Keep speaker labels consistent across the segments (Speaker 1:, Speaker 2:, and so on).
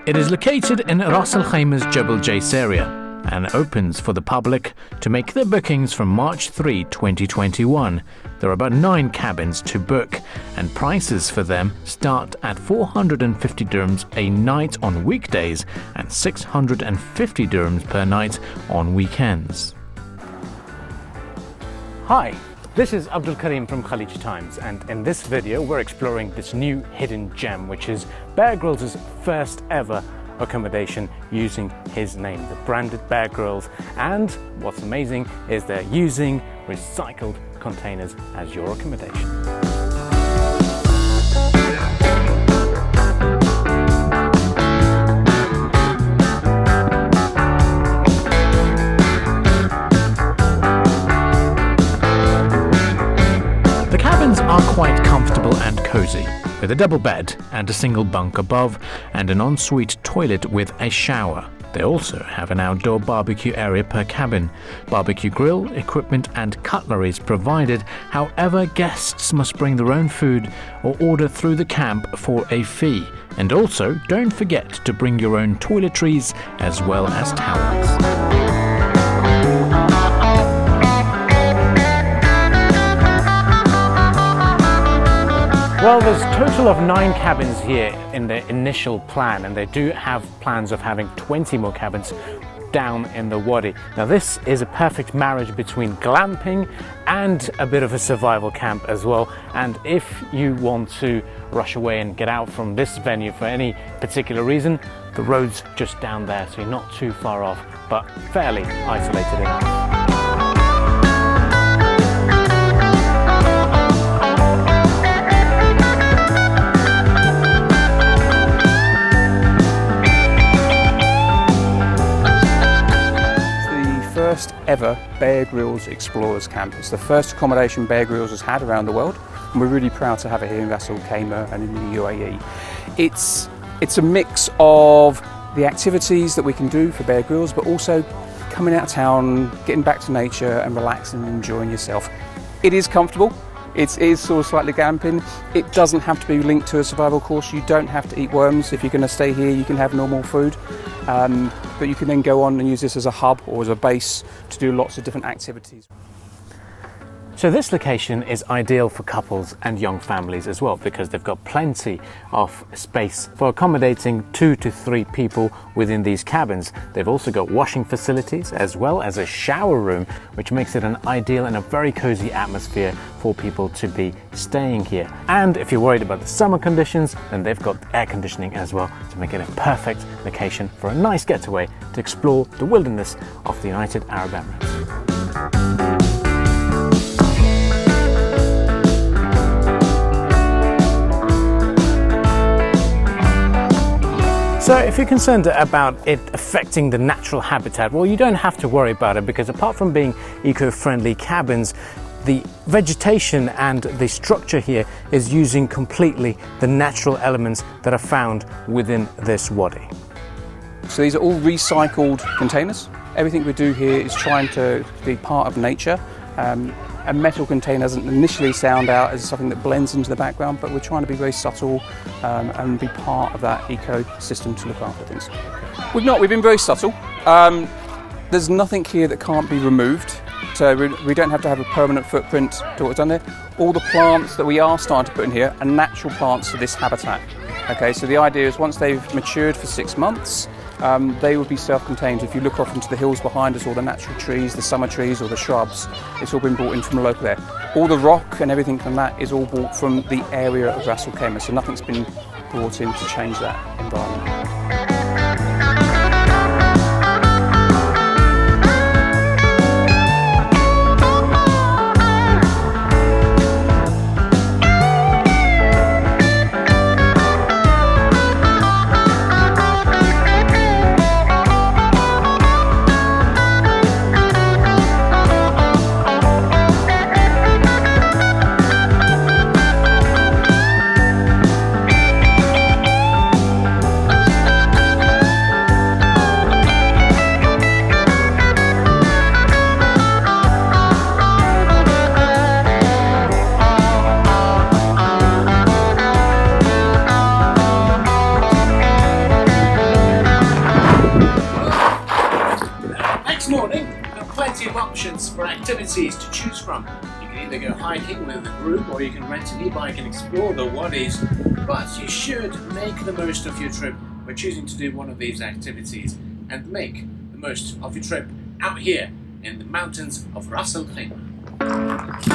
Speaker 1: It is located in Ras Al Khaimah's Jebel Jais area and opens for the public to make their bookings from March 3, 2021. There are about 9 cabins to book, and prices for them start at 450 dirhams a night on weekdays and 650 dirhams per night on weekends. Hi, this is Abdul Karim from Khaleej Times, and in this video we're exploring this new hidden gem, which is Bear Grylls' first ever accommodation using his name, the branded Bear Grylls. And what's amazing is they're using recycled containers as your accommodation. The cabins are quite comfortable and cozy, with a double bed and a single bunk above and an ensuite toilet with a shower. They also have an outdoor barbecue area per cabin. Barbecue grill, equipment and cutlery is provided. However, guests must bring their own food or order through the camp for a fee. And also, don't forget to bring your own toiletries as well as towels. Well, there's a total of 9 cabins here in the initial plan, and they do have plans of having 20 more cabins down in the Wadi. Now this is a perfect marriage between glamping and a bit of a survival camp as well. And if you want to rush away and get out from this venue for any particular reason, the road's just down there, so you're not too far off, but fairly isolated enough.
Speaker 2: First ever Bear Grylls Explorers Camp. It's the first accommodation Bear Grylls has had around the world, and we're really proud to have it here in Ras Al Khaimah and in the UAE. It's a mix of the activities that we can do for Bear Grylls, but also coming out of town, getting back to nature and relaxing and enjoying yourself. It is comfortable. It is sort of slightly glamping. It doesn't have to be linked to a survival course. You don't have to eat worms. If you're going to stay here, you can have normal food. But you can then go on and use this as a hub or as a base to do lots of different activities.
Speaker 1: So this location is ideal for couples and young families as well, because they've got plenty of space for accommodating 2 to 3 people within these cabins. They've also got washing facilities as well as a shower room, which makes it an ideal and a very cozy atmosphere for people to be staying here. And if you're worried about the summer conditions, then they've got air conditioning as well to make it a perfect location for a nice getaway to explore the wilderness of the United Arab Emirates. So if you're concerned about it affecting the natural habitat, well, you don't have to worry about it, because apart from being eco-friendly cabins, the vegetation and the structure here is using completely the natural elements that are found within this wadi.
Speaker 2: So these are all recycled containers. Everything we do here is trying to be part of nature. A metal container doesn't initially sound out as something that blends into the background, but we're trying to be very subtle and be part of that ecosystem to look after things. We've been very subtle. There's nothing here that can't be removed, so we don't have to have a permanent footprint to what's done there. All the plants that we are starting to put in here are natural plants for this habitat. Okay, so the idea is once they've matured for 6 months, they would be self-contained. If you look off into the hills behind us, all the natural trees, the summer trees or the shrubs, it's all been brought in from the local there. All the rock and everything from that is all brought from the area of Ras Al Khaimah, so nothing's been brought in to change that environment.
Speaker 1: activities to choose from. You can either go hiking with a group or you can rent an e-bike and explore the wadis, but you should make the most of your trip by choosing to do one of these activities and make the most of your trip out here in the mountains of Ras Al Khaimah.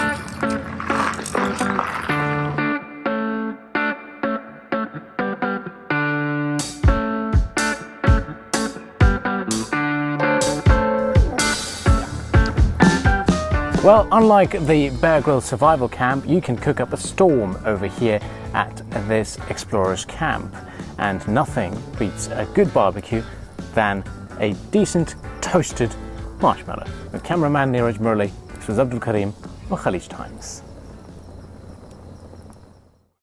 Speaker 1: Well, unlike the Bear Grylls survival camp, you can cook up a storm over here at this Explorers Camp. And nothing beats a good barbecue than a decent toasted marshmallow. With cameraman Neeraj Murali, this was Abdul Karim for Khaleej Times.